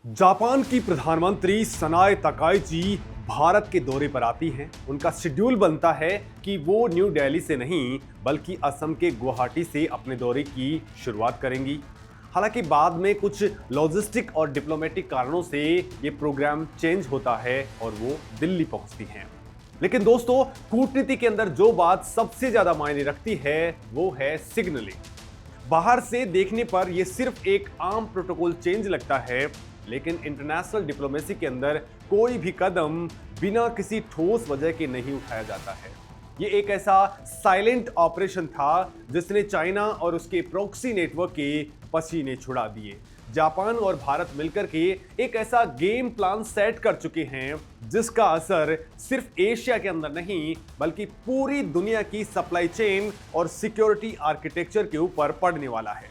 Japan की प्रधानमंत्री सनाए Takaichi Bharat के दौरे पर आती हैं। उनका शेड्यूल बनता है कि वो न्यू दिल्ली से नहीं बल्कि असम के गुवाहाटी से अपने दौरे की शुरुआत करेंगी। हालांकि बाद में कुछ लॉजिस्टिक और डिप्लोमेटिक कारणों से ये प्रोग्राम चेंज होता है और वो दिल्ली पहुंचती हैं। लेकिन दोस्तों, कूटनीति के अंदर जो बात सबसे ज्यादा मायने रखती है वो है सिग्नलिंग। बाहर से देखने पर यह सिर्फ एक आम प्रोटोकॉल चेंज लगता है, लेकिन इंटरनेशनल डिप्लोमेसी के अंदर कोई भी कदम बिना किसी ठोस वजह के नहीं उठाया जाता है। ये एक ऐसा साइलेंट ऑपरेशन था जिसने चाइना और उसके प्रॉक्सी नेटवर्क के पसीने छुड़ा दिए। जापान और भारत मिलकर के एक ऐसा गेम प्लान सेट कर चुके हैं जिसका असर सिर्फ एशिया के अंदर नहीं बल्कि पूरी दुनिया की सप्लाई चेन और सिक्योरिटी आर्किटेक्चर के ऊपर पड़ने वाला है।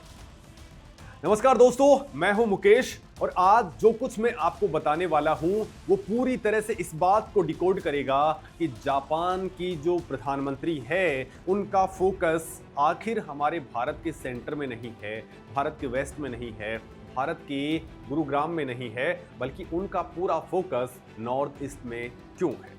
नमस्कार दोस्तों, मैं हूं मुकेश और आज जो कुछ मैं आपको बताने वाला हूं वो पूरी तरह से इस बात को डिकोड करेगा कि जापान की जो प्रधानमंत्री है उनका फोकस आखिर हमारे भारत के सेंटर में नहीं है, भारत के वेस्ट में नहीं है, भारत के गुरुग्राम में नहीं है, बल्कि उनका पूरा फोकस नॉर्थ ईस्ट में क्यों है।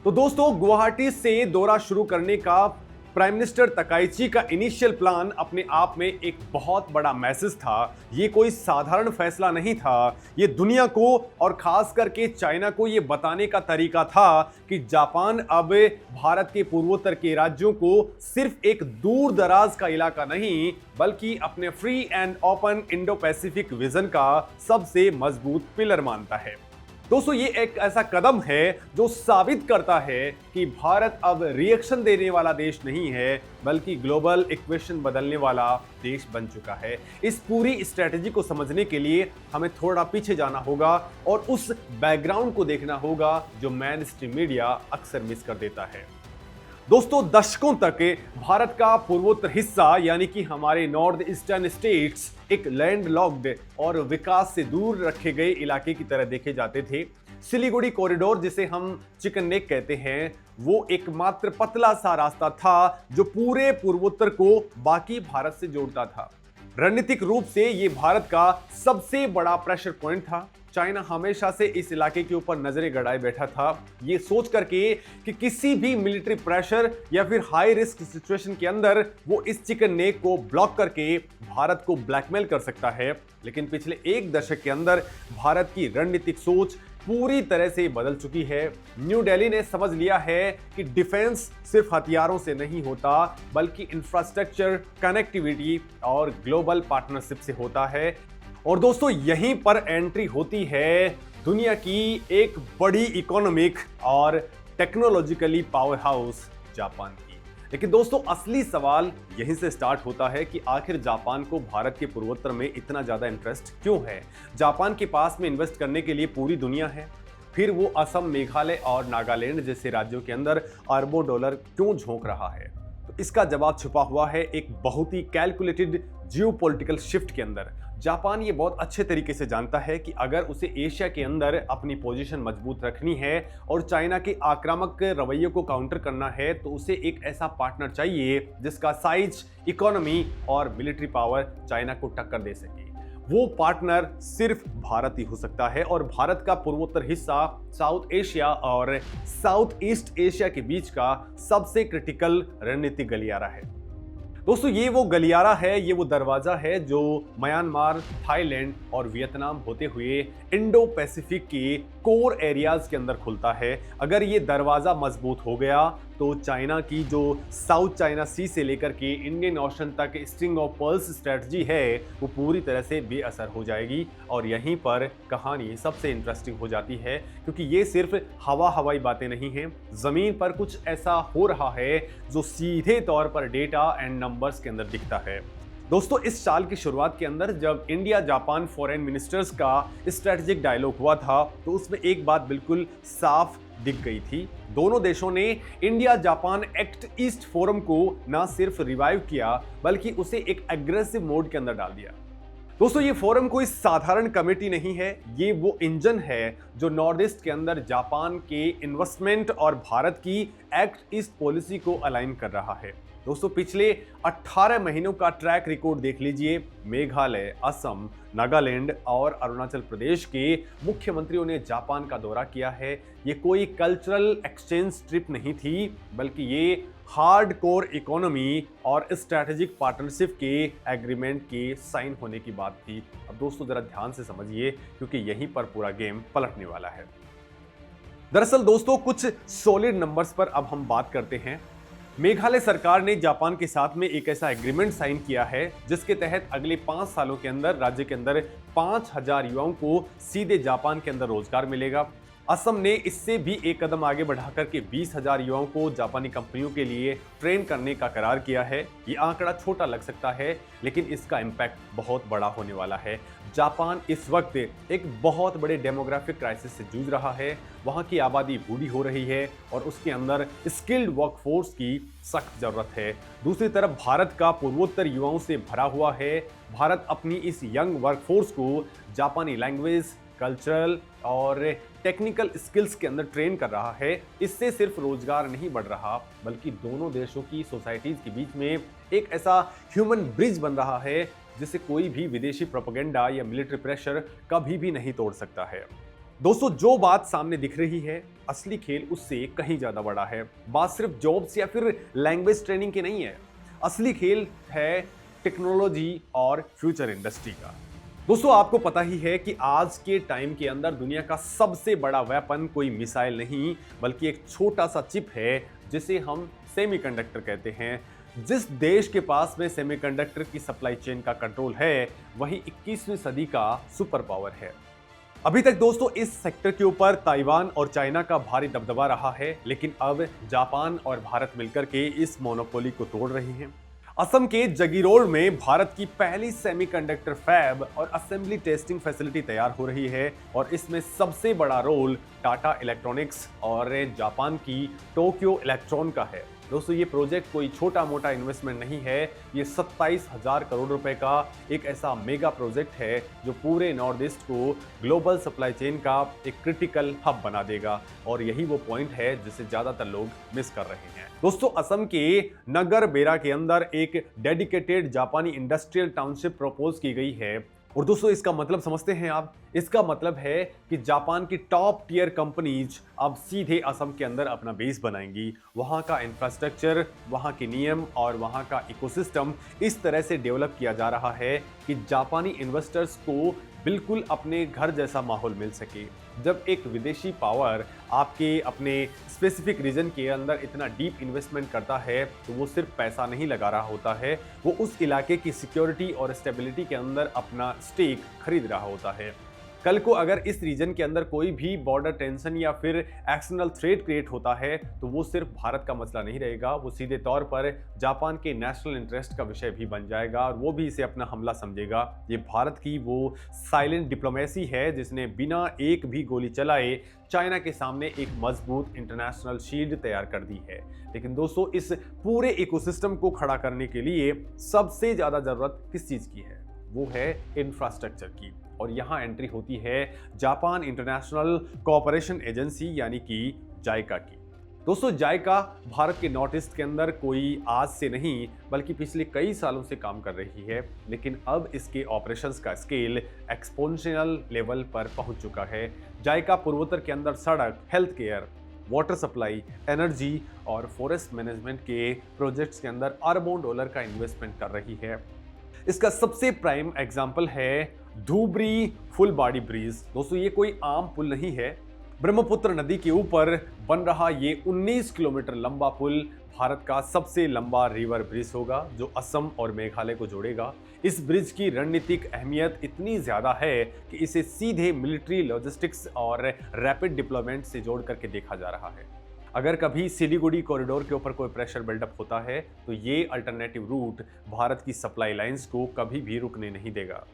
तो दोस्तों, गुवाहाटी से दौरा शुरू करने का प्राइम मिनिस्टर तकाइची का इनिशियल प्लान अपने आप में एक बहुत बड़ा मैसेज था। ये कोई साधारण फैसला नहीं था, ये दुनिया को और खास करके चाइना को ये बताने का तरीका था कि जापान अब भारत के पूर्वोत्तर के राज्यों को सिर्फ एक दूर दराज का इलाका नहीं बल्कि अपने free and open Indo Pacific vision का सबसे मजबूत पिलर मानता है। दोस्तों, ये एक ऐसा कदम है जो साबित करता है कि भारत अब रिएक्शन देने वाला देश नहीं है बल्कि ग्लोबल इक्वेशन बदलने वाला देश बन चुका है। इस पूरी स्ट्रेटेजी को समझने के लिए हमें थोड़ा पीछे जाना होगा और उस बैकग्राउंड को देखना होगा जो मेन स्ट्रीम मीडिया अक्सर मिस कर देता है। दोस्तों, दशकों तक भारत का पूर्वोत्तर हिस्सा यानी कि हमारे नॉर्थ ईस्टर्न स्टेट्स एक लैंडलॉक्ड और विकास से दूर रखे गए इलाके की तरह देखे जाते थे। सिलीगुड़ी कॉरिडोर, जिसे हम चिकन नेक कहते हैं, वो एकमात्र पतला सा रास्ता था जो पूरे पूर्वोत्तर को बाकी भारत से जोड़ता था। रणनीतिक रूप से ये भारत का सबसे बड़ा प्रेशर पॉइंट था। चाइना हमेशा से इस इलाके के ऊपर नजरें गड़ाए बैठा था, ये सोच करके कि किसी भी मिलिट्री प्रेशर या फिर हाई रिस्क सिचुएशन के अंदर वो इस चिकन नेक को ब्लॉक करके भारत को ब्लैकमेल कर सकता है। लेकिन पिछले एक दशक के अंदर भारत की रणनीतिक सोच पूरी तरह से बदल चुकी है। न्यू दिल्ली ने समझ लिया है कि डिफेंस सिर्फ हथियारों से नहीं होता बल्कि इंफ्रास्ट्रक्चर, कनेक्टिविटी और ग्लोबल पार्टनरशिप से होता है। और दोस्तों, यहीं पर एंट्री होती है दुनिया की एक बड़ी इकोनॉमिक और टेक्नोलॉजिकली पावर हाउस जापान की। लेकिन दोस्तों, असली सवाल यहीं से स्टार्ट होता है कि आखिर जापान को भारत के पूर्वोत्तर में इतना ज्यादा इंटरेस्ट क्यों है। जापान के पास में इन्वेस्ट करने के लिए पूरी दुनिया है, फिर वो असम, मेघालय और नागालैंड जैसे राज्यों के अंदर अरबों डॉलर क्यों झोंक रहा है। तो इसका जवाब छुपा हुआ है एक बहुत ही कैलकुलेटेड जियोपॉलिटिकल शिफ्ट के अंदर। जापान ये बहुत अच्छे तरीके से जानता है कि अगर उसे एशिया के अंदर अपनी पोजीशन मजबूत रखनी है और चाइना के आक्रामक रवैये को काउंटर करना है तो उसे एक ऐसा पार्टनर चाहिए जिसका साइज, इकोनॉमी और मिलिट्री पावर चाइना को टक्कर दे सके। वो पार्टनर सिर्फ भारत ही हो सकता है और भारत का पूर्वोत्तर हिस्सा साउथ एशिया और साउथ ईस्ट एशिया के बीच का सबसे क्रिटिकल रणनीतिक गलियारा है। दोस्तों, ये वो गलियारा है, ये वो दरवाजा है जो म्यांमार, थाईलैंड और वियतनाम होते हुए इंडो पैसिफिक के कोर एरियाज के अंदर खुलता है। अगर ये दरवाजा मजबूत हो गया तो चाइना की जो साउथ चाइना सी से लेकर के इंडियन ओशन तक स्ट्रिंग ऑफ पर्ल्स स्ट्रेटजी है वो पूरी तरह से बेअसर हो जाएगी। और यहीं पर कहानी सबसे इंटरेस्टिंग हो जाती है क्योंकि ये सिर्फ हवाई बातें नहीं हैं, जमीन पर कुछ ऐसा हो रहा है जो सीधे तौर पर डेटा एंड नंबर्स के अंदर दिखता है। दोस्तों, इस साल की शुरुआत के अंदर जब इंडिया जापान फॉरेन मिनिस्टर्स का स्ट्रेटेजिक डायलॉग हुआ था तो उसमें एक बात बिल्कुल साफ दिख गई थी। दोनों देशों ने India Japan act east forum को ना सिर्फ रिवाइव किया बल्कि उसे एक एग्रेसिव मोड के अंदर डाल दिया। दोस्तों, ये फोरम कोई साधारण कमेटी नहीं है, ये वो इंजन है जो नॉर्थ ईस्ट के अंदर जापान के इन्वेस्टमेंट और भारत की एक्ट ईस्ट पॉलिसी को अलाइन कर रहा है। दोस्तों पिछले 18 महीनों का ट्रैक रिकॉर्ड देख लीजिए। मेघालय, असम, नागालैंड और अरुणाचल प्रदेश के मुख्यमंत्रियों ने जापान का दौरा किया है। ये कोई कल्चरल एक्सचेंज ट्रिप नहीं थी, बल्कि ये हार्डकोर इकोनॉमी और स्ट्रैटेजिक पार्टनरशिप के एग्रीमेंट के साइन होने की बात थी। अब दोस्तों जरा ध्यान से समझिए, क्योंकि यहीं पर पूरा गेम पलटने वाला है। दरअसल दोस्तों कुछ सॉलिड नंबर्स पर अब हम बात करते हैं। मेघालय सरकार ने जापान के साथ में एक ऐसा एग्रीमेंट साइन किया है जिसके तहत अगले 5 सालों के अंदर राज्य के अंदर 5000 युवाओं को सीधे जापान के अंदर रोजगार मिलेगा। असम ने इससे भी एक कदम आगे बढ़ाकर के 20,000 युवाओं को जापानी कंपनियों के लिए ट्रेन करने का करार किया है। ये आंकड़ा छोटा लग सकता है, लेकिन इसका इम्पैक्ट बहुत बड़ा होने वाला है। जापान इस वक्त एक बहुत बड़े डेमोग्राफिक क्राइसिस से जूझ रहा है। वहाँ की आबादी बूढ़ी हो रही है और उसके अंदर स्किल्ड वर्कफोर्स की सख्त जरूरत है। दूसरी तरफ भारत का पूर्वोत्तर युवाओं से भरा हुआ है। भारत अपनी इस यंग वर्कफोर्स को जापानी लैंग्वेज, कल्चरल और टेक्निकल स्किल्स के अंदर ट्रेन कर रहा है। इससे सिर्फ रोजगार नहीं बढ़ रहा, बल्कि दोनों देशों की सोसाइटीज के बीच में एक ऐसा ह्यूमन ब्रिज बन रहा है जिसे कोई भी विदेशी प्रोपेगेंडा या मिलिट्री प्रेशर कभी भी नहीं तोड़ सकता है। दोस्तों जो बात सामने दिख रही है, असली खेल उससे कहीं ज्यादा बड़ा है। बात सिर्फ जॉब्स या फिर लैंग्वेज ट्रेनिंग की नहीं है, असली खेल है टेक्नोलॉजी और फ्यूचर इंडस्ट्री का। दोस्तों आपको पता ही है कि आज के टाइम के अंदर दुनिया का सबसे बड़ा वेपन कोई मिसाइल नहीं, बल्कि एक छोटा सा चिप है जिसे हम सेमीकंडक्टर कहते हैं। जिस देश के पास में सेमीकंडक्टर की सप्लाई चेन का कंट्रोल है, वही 21वीं सदी का सुपर पावर है। अभी तक दोस्तों इस सेक्टर के ऊपर ताइवान और चाइना का भारी दबदबा रहा है, लेकिन अब जापान और भारत मिलकर के इस मोनोपोली को तोड़ रहे हैं। असम के जगीरोड में भारत की पहली सेमीकंडक्टर फैब और असेंबली टेस्टिंग फैसिलिटी तैयार हो रही है और इसमें सबसे बड़ा रोल टाटा इलेक्ट्रॉनिक्स और जापान की टोक्यो इलेक्ट्रॉन का है। दोस्तों ये प्रोजेक्ट कोई छोटा मोटा इन्वेस्टमेंट नहीं है, ये 27,000 करोड़ रुपए का एक ऐसा मेगा प्रोजेक्ट है जो पूरे नॉर्थ ईस्ट को ग्लोबल सप्लाई चेन का एक क्रिटिकल हब बना देगा। और यही वो पॉइंट है जिसे ज्यादातर लोग मिस कर रहे हैं। दोस्तों असम के नगर बेरा के अंदर एक डेडिकेटेड जापानी इंडस्ट्रियल टाउनशिप प्रपोज की गई है। और दोस्तों इसका मतलब समझते हैं आप, इसका मतलब है कि जापान की टॉप टियर कंपनीज अब सीधे असम के अंदर अपना बेस बनाएंगी। वहां का इंफ्रास्ट्रक्चर, वहां के नियम और वहां का इकोसिस्टम इस तरह से डेवलप किया जा रहा है कि जापानी इन्वेस्टर्स को बिल्कुल अपने घर जैसा माहौल मिल सके। जब एक विदेशी पावर आपके अपने स्पेसिफिक रीजन के अंदर इतना डीप इन्वेस्टमेंट करता है, तो वो सिर्फ पैसा नहीं लगा रहा होता है, वो उस इलाके की सिक्योरिटी और स्टेबिलिटी के अंदर अपना स्टेक खरीद रहा होता है। कल को अगर इस रीजन के अंदर कोई भी बॉर्डर टेंशन या फिर एक्सटर्नल थ्रेट क्रिएट होता है, तो वो सिर्फ भारत का मसला नहीं रहेगा, वो सीधे तौर पर जापान के नेशनल इंटरेस्ट का विषय भी बन जाएगा और वो भी इसे अपना हमला समझेगा। ये भारत की वो साइलेंट डिप्लोमेसी है जिसने बिना एक भी गोली चलाए चाइना के सामने एक मजबूत इंटरनेशनल शील्ड तैयार कर दी है। लेकिन दोस्तों इस पूरे इकोसिस्टम को खड़ा करने के लिए सबसे ज्यादा जरूरत किस चीज की है? वो है इंफ्रास्ट्रक्चर की। और यहाँ एंट्री होती है जापान इंटरनेशनल कोऑपरेशन एजेंसी यानी कि जाइका की। दोस्तों जाइका भारत के नॉर्थ ईस्ट के अंदर कोई आज से नहीं बल्कि पिछले कई सालों से काम कर रही है, लेकिन अब इसके ऑपरेशंस का स्केल एक्सपोनेंशियल लेवल पर पहुंच चुका है। जाइका पूर्वोत्तर के अंदर सड़क, health care, water supply, energy और फॉरेस्ट मैनेजमेंट के प्रोजेक्ट्स के अंदर अरबों डॉलर का इन्वेस्टमेंट कर रही है। इसका सबसे प्राइम एग्जाम्पल है धूबरी फुल बॉडी ब्रिज। दोस्तों ये कोई आम पुल नहीं है, ब्रह्मपुत्र नदी के ऊपर बन रहा ये 19 किलोमीटर लंबा पुल भारत का सबसे लंबा रिवर ब्रिज होगा जो असम और मेघालय को जोड़ेगा। इस ब्रिज की रणनीतिक अहमियत इतनी ज्यादा है कि इसे सीधे मिलिट्री, लॉजिस्टिक्स और रैपिड डिप्लॉयमेंट से जोड़ करके देखा जा रहा है। अगर कभी सिलीगुड़ी कॉरिडोर के ऊपर कोई प्रेशर बिल्डअप होता है तो ये अल्टरनेटिव रूट भारत की सप्लाई लाइंस को कभी भी रुकने नहीं देगा।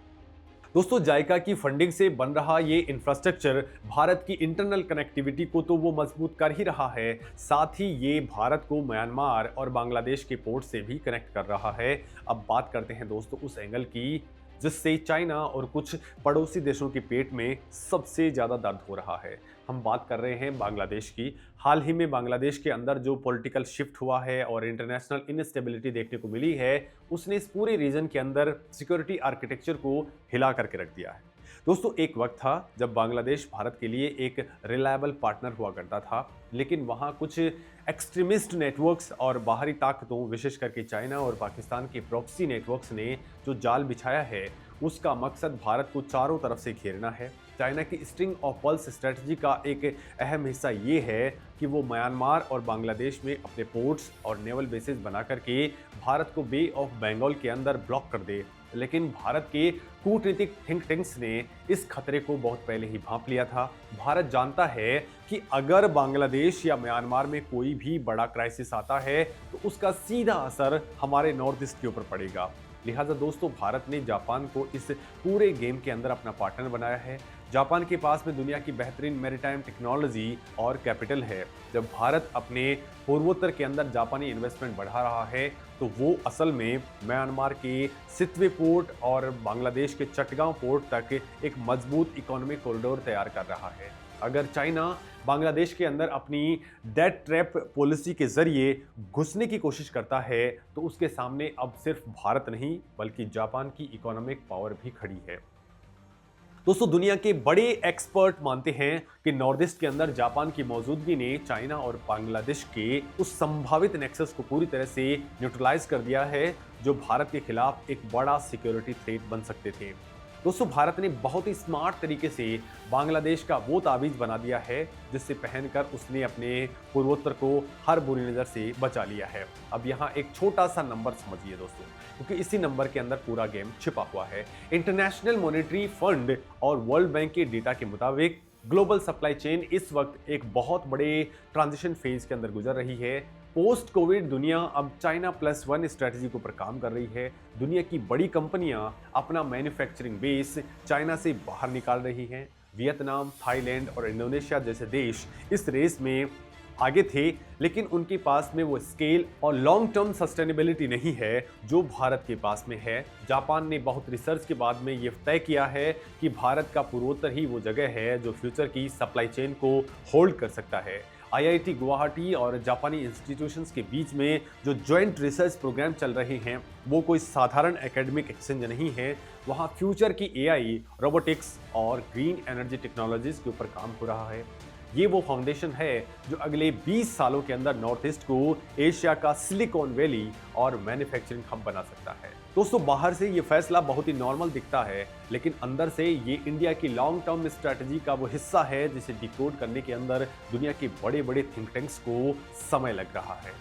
दोस्तों जाइका की फंडिंग से बन रहा ये इंफ्रास्ट्रक्चर भारत की इंटरनल कनेक्टिविटी को तो वो मजबूत कर ही रहा है, साथ ही ये भारत को म्यांमार और बांग्लादेश के पोर्ट से भी कनेक्ट कर रहा है। अब बात करते हैं दोस्तों उस एंगल की जिससे चाइना और कुछ पड़ोसी देशों के पेट में सबसे ज़्यादा दर्द हो रहा है। हम बात कर रहे हैं बांग्लादेश की। हाल ही में बांग्लादेश के अंदर जो पॉलिटिकल शिफ्ट हुआ है और इंटरनेशनल इनस्टेबिलिटी देखने को मिली है, उसने इस पूरे रीजन के अंदर सिक्योरिटी आर्किटेक्चर को हिला करके रख दिया है। दोस्तों, एक वक्त था जब बांग्लादेश भारत के लिए एक रिलायबल पार्टनर हुआ करता था, लेकिन वहाँ कुछ एक्सट्रीमिस्ट नेटवर्क्स और बाहरी ताकतों, विशेष करके चाइना और पाकिस्तान के प्रॉक्सी नेटवर्क्स ने जो जाल बिछाया है, उसका मकसद भारत को चारों तरफ से घेरना है। चाइना की स्ट्रिंग ऑफ पर्ल्स स्ट्रेटजी का एक अहम हिस्सा ये है कि वो म्यांमार और बांग्लादेश में अपने पोर्ट्स और नेवल बेसेस बना करके भारत को बे ऑफ बंगाल के अंदर ब्लॉक कर दे। लेकिन भारत के कूटनीतिक थिंक टैंक्स ने इस खतरे को बहुत पहले ही भांप लिया था। भारत जानता है कि अगर बांग्लादेश या म्यांमार में कोई भी बड़ा क्राइसिस आता है तो उसका सीधा असर हमारे नॉर्थ ईस्ट के ऊपर पड़ेगा। लिहाजा दोस्तों, भारत ने जापान को इस पूरे गेम के अंदर अपना पार्टनर बनाया है। जापान के पास में दुनिया की बेहतरीन मैरीटाइम टेक्नोलॉजी और कैपिटल है। जब भारत अपने पूर्वोत्तर के अंदर जापानी इन्वेस्टमेंट बढ़ा रहा है तो वो असल में म्यांमार के सितवे पोर्ट और बांग्लादेश के चटगांव पोर्ट तक एक मजबूत इकोनॉमिक कॉरिडोर तैयार कर रहा है। अगर चाइना बांग्लादेश के अंदर अपनी डेट ट्रैप पॉलिसी के जरिए घुसने की कोशिश करता है तो उसके सामने अब सिर्फ भारत नहीं बल्कि जापान की इकोनॉमिक पावर भी खड़ी है। दोस्तों, दुनिया के बड़े एक्सपर्ट मानते हैं कि नॉर्थ ईस्ट के अंदर जापान की मौजूदगी ने चाइना और बांग्लादेश के उस संभावित नेक्सस को पूरी तरह से न्यूट्रलाइज कर दिया है जो भारत के खिलाफ एक बड़ा सिक्योरिटी थ्रेट बन सकते थे। दोस्तों, भारत ने बहुत ही स्मार्ट तरीके से बांग्लादेश का वो ताबीज बना दिया है जिससे पहनकर उसने अपने पूर्वोत्तर को हर बुरी नज़र से बचा लिया है। अब यहाँ एक छोटा सा नंबर समझिए दोस्तों, क्योंकि इसी नंबर के अंदर पूरा गेम छिपा हुआ है। इंटरनेशनल मॉनेटरी फंड और वर्ल्ड बैंक के डेटा के मुताबिक ग्लोबल सप्लाई चेन इस वक्त एक बहुत बड़े ट्रांजिशन फेज के अंदर गुजर रही है। पोस्ट कोविड दुनिया अब चाइना +1 स्ट्रेटजी के ऊपर काम कर रही है। दुनिया की बड़ी कंपनियां अपना मैन्युफैक्चरिंग बेस चाइना से बाहर निकाल रही हैं। वियतनाम, थाईलैंड और इंडोनेशिया जैसे देश इस रेस में आगे थे, लेकिन उनके पास में वो स्केल और लॉन्ग टर्म सस्टेनेबिलिटी नहीं है जो भारत के पास में है। जापान ने बहुत रिसर्च के बाद में ये तय किया है कि भारत का पूर्वोत्तर ही वो जगह है जो फ्यूचर की सप्लाई चेन को होल्ड कर सकता है। आईआईटी गुवाहाटी और जापानी इंस्टीट्यूशंस के बीच में जो जॉइंट रिसर्च प्रोग्राम चल रहे हैं वो कोई साधारण एकेडमिक एक्सचेंज नहीं है। वहाँ फ्यूचर की एआई, रोबोटिक्स और ग्रीन एनर्जी टेक्नोलॉजीज के ऊपर काम हो रहा है। ये वो फाउंडेशन है जो अगले 20 सालों के अंदर नॉर्थ ईस्ट को एशिया का सिलिकॉन वैली और मैन्युफैक्चरिंग हब बना सकता है। दोस्तों, बाहर से ये फैसला बहुत ही नॉर्मल दिखता है, लेकिन अंदर से ये इंडिया की लॉन्ग टर्म स्ट्रैटेजी का वो हिस्सा है जिसे डिकोड करने के अंदर दुनिया के बड़े बड़े थिंक टैंक्स को समय लग रहा है।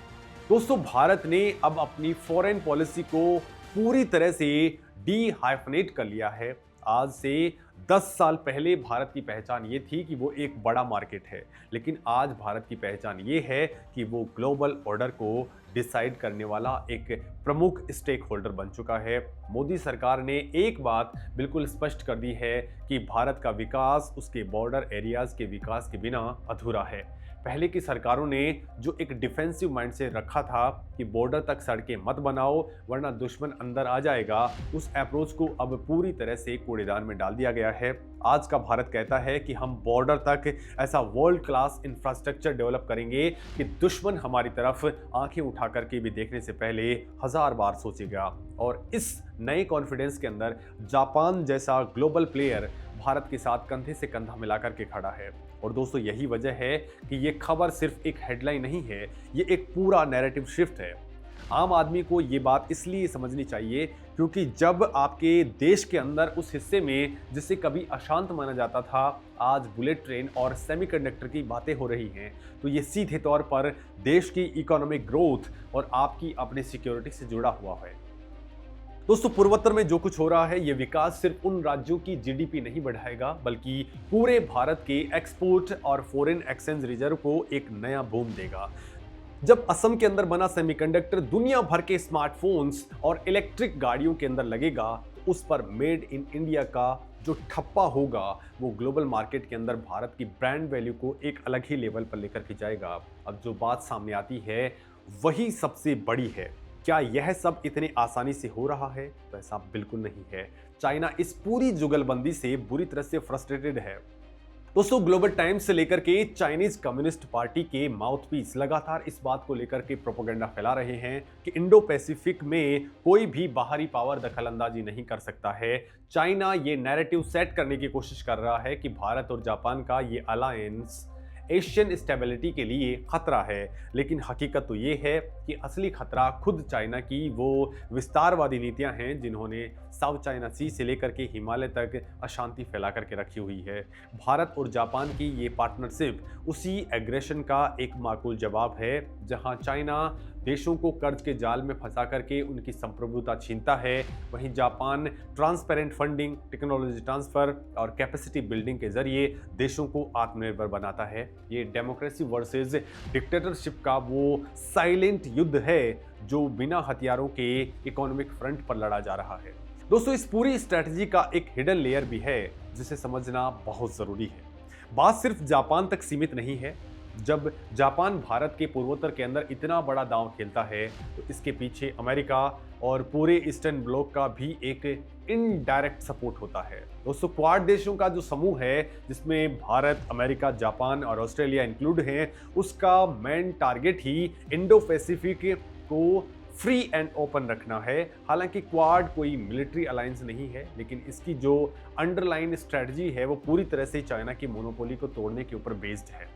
दोस्तों, भारत ने अब अपनी फॉरेन पॉलिसी को पूरी तरह से डी-हाइफनेट कर लिया है। आज से 10 साल पहले भारत की पहचान ये थी कि वो एक बड़ा मार्केट है, लेकिन आज भारत की पहचान ये है कि वो ग्लोबल ऑर्डर को डिसाइड करने वाला एक प्रमुख स्टेक होल्डर बन चुका है। मोदी सरकार ने एक बात बिल्कुल स्पष्ट कर दी है कि भारत का विकास उसके बॉर्डर एरियाज के विकास के बिना अधूरा है। पहले की सरकारों ने जो एक डिफेंसिव माइंड से रखा था कि बॉर्डर तक सड़कें मत बनाओ वरना दुश्मन अंदर आ जाएगा, उस अप्रोच को अब पूरी तरह से कूड़ेदान में डाल दिया गया है। आज का भारत कहता है कि हम बॉर्डर तक ऐसा वर्ल्ड क्लास इंफ्रास्ट्रक्चर डेवलप करेंगे कि दुश्मन हमारी तरफ आंखें उठा करके भी देखने से पहले 1000 बार सोचेगा। और इस नए कॉन्फिडेंस के अंदर जापान जैसा ग्लोबल प्लेयर भारत के साथ कंधे से कंधा मिलाकर के खड़ा है। और दोस्तों, यही वजह है कि ये खबर सिर्फ एक हेडलाइन नहीं है, ये एक पूरा नैरेटिव शिफ्ट है। आम आदमी को ये बात इसलिए समझनी चाहिए क्योंकि जब आपके देश के अंदर उस हिस्से में जिसे कभी अशांत माना जाता था, आज बुलेट ट्रेन और सेमीकंडक्टर की बातें हो रही हैं, तो ये सीधे तौर पर देश की इकोनॉमिक ग्रोथ और आपकी अपनी सिक्योरिटी से जुड़ा हुआ है। दोस्तों, पूर्वोत्तर में जो कुछ हो रहा है ये विकास सिर्फ उन राज्यों की जीडीपी नहीं बढ़ाएगा बल्कि पूरे भारत के एक्सपोर्ट और फॉरेन एक्सचेंज रिजर्व को एक नया बूम देगा। जब असम के अंदर बना सेमीकंडक्टर दुनिया भर के स्मार्टफोन्स और इलेक्ट्रिक गाड़ियों के अंदर लगेगा, उस पर मेड इन इंडिया का जो ठप्पा होगा वो ग्लोबल मार्केट के अंदर भारत की ब्रांड वैल्यू को एक अलग ही लेवल पर लेकर के जाएगा। अब जो बात सामने आती है वही सबसे बड़ी है। क्या यह सब इतने आसानी से हो रहा है? तो ऐसा बिल्कुल नहीं है। चाइना इस पूरी जुगलबंदी से बुरी तरह से फ्रस्ट्रेटेड है। दोस्तों, ग्लोबल टाइम्स से लेकर के चाइनीज कम्युनिस्ट पार्टी के माउथपीस लगातार इस बात को लेकर के प्रोपेगेंडा फैला रहे हैं कि इंडो पैसिफिक में कोई भी बाहरी पावर दखलंदाजी नहीं कर सकता है। चाइना ये नैरेटिव सेट करने की कोशिश कर रहा है कि भारत और जापान का ये अलायंस एशियन स्टेबिलिटी के लिए खतरा है, लेकिन हकीकत तो ये है कि असली खतरा खुद चाइना की वो विस्तारवादी नीतियां हैं जिन्होंने साउथ चाइना सी से लेकर के हिमालय तक अशांति फैला करके रखी हुई है। भारत और जापान की ये पार्टनरशिप उसी एग्रेशन का एक माकूल जवाब है, जहां चाइना देशों को कर्ज के जाल में फंसा करके उनकी संप्रभुता छीनता है, वहीं Japan transparent funding, technology transfer और कैपेसिटी बिल्डिंग के जरिए देशों को आत्मनिर्भर बनाता है। ये डेमोक्रेसी वर्सेस डिक्टेटरशिप का वो साइलेंट युद्ध है जो बिना हथियारों के इकोनॉमिक फ्रंट पर लड़ा जा रहा है। दोस्तों, इस पूरी स्ट्रैटेजी का एक हिडन लेयर भी है जिसे समझना बहुत जरूरी है। बात सिर्फ जापान तक सीमित नहीं है। जब जापान भारत के पूर्वोत्तर के अंदर इतना बड़ा दांव खेलता है तो इसके पीछे अमेरिका और पूरे ईस्टर्न ब्लॉक का भी एक इनडायरेक्ट सपोर्ट होता है। दोस्तों, क्वाड देशों का जो समूह है जिसमें भारत, अमेरिका, जापान और ऑस्ट्रेलिया इंक्लूड हैं, उसका मेन टारगेट ही इंडो पैसिफिक को फ्री एंड ओपन रखना है। हालांकि क्वाड कोई मिलिट्री अलायंस नहीं है, लेकिन इसकी जो अंडरलाइन स्ट्रेटजी है वो पूरी तरह से चाइना की मोनोपोली को तोड़ने के ऊपर बेस्ड है।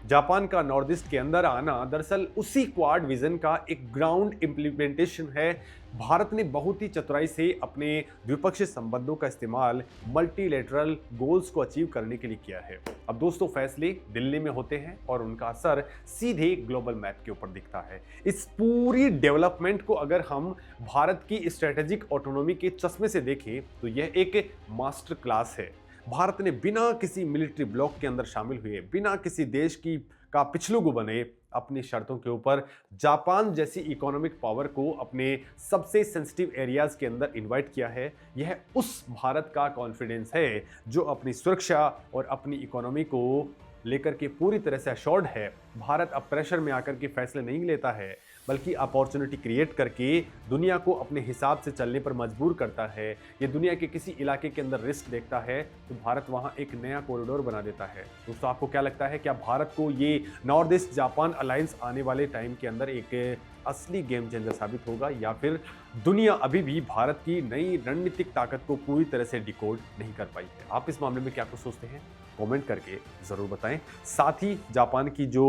जापान का नॉर्थ ईस्ट के अंदर आना दरअसल उसी क्वाड विजन का एक ग्राउंड इंप्लीमेंटेशन है। भारत ने बहुत ही चतुराई से अपने द्विपक्षीय संबंधों का इस्तेमाल मल्टीलेटरल गोल्स को अचीव करने के लिए किया है। अब दोस्तों, फैसले दिल्ली में होते हैं और उनका असर सीधे ग्लोबल मैप के ऊपर दिखता है। इस पूरी डेवलपमेंट को अगर हम भारत की स्ट्रेटेजिक ऑटोनॉमी के चश्मे से देखें तो यह एक मास्टर क्लास है। भारत ने बिना किसी मिलिट्री ब्लॉक के अंदर शामिल हुए, बिना किसी देश की का पिछलुगु बने, अपनी शर्तों के ऊपर जापान जैसी इकोनॉमिक पावर को अपने सबसे सेंसिटिव एरियाज के अंदर इनवाइट किया है। यह उस भारत का कॉन्फिडेंस है जो अपनी सुरक्षा और अपनी इकोनॉमी को लेकर के पूरी तरह से अश्योर्ड है। भारत अब प्रेशर में आकर के फैसले नहीं लेता है, बल्कि अपॉर्चुनिटी क्रिएट करके दुनिया को अपने हिसाब से चलने पर मजबूर करता है। ये दुनिया के किसी इलाके के अंदर रिस्क देखता है तो भारत वहाँ एक नया कॉरिडोर बना देता है। दोस्तों, आपको क्या लगता है, क्या भारत को ये नॉर्थ ईस्ट जापान अलायंस आने वाले टाइम के अंदर एक असली गेम चेंजर साबित होगा, या फिर दुनिया अभी भी भारत की नई रणनीतिक ताकत को पूरी तरह से डिकोड नहीं कर पाई है? आप इस मामले में क्या कुछ सोचते हैं? कमेंट करके जरूर बताएं। साथ ही जापान की जो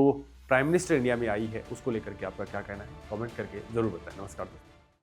प्राइम मिनिस्टर इंडिया में आई है उसको लेकर के आपका क्या कहना है? कमेंट करके जरूर बताएं। नमस्कार दोस्तों।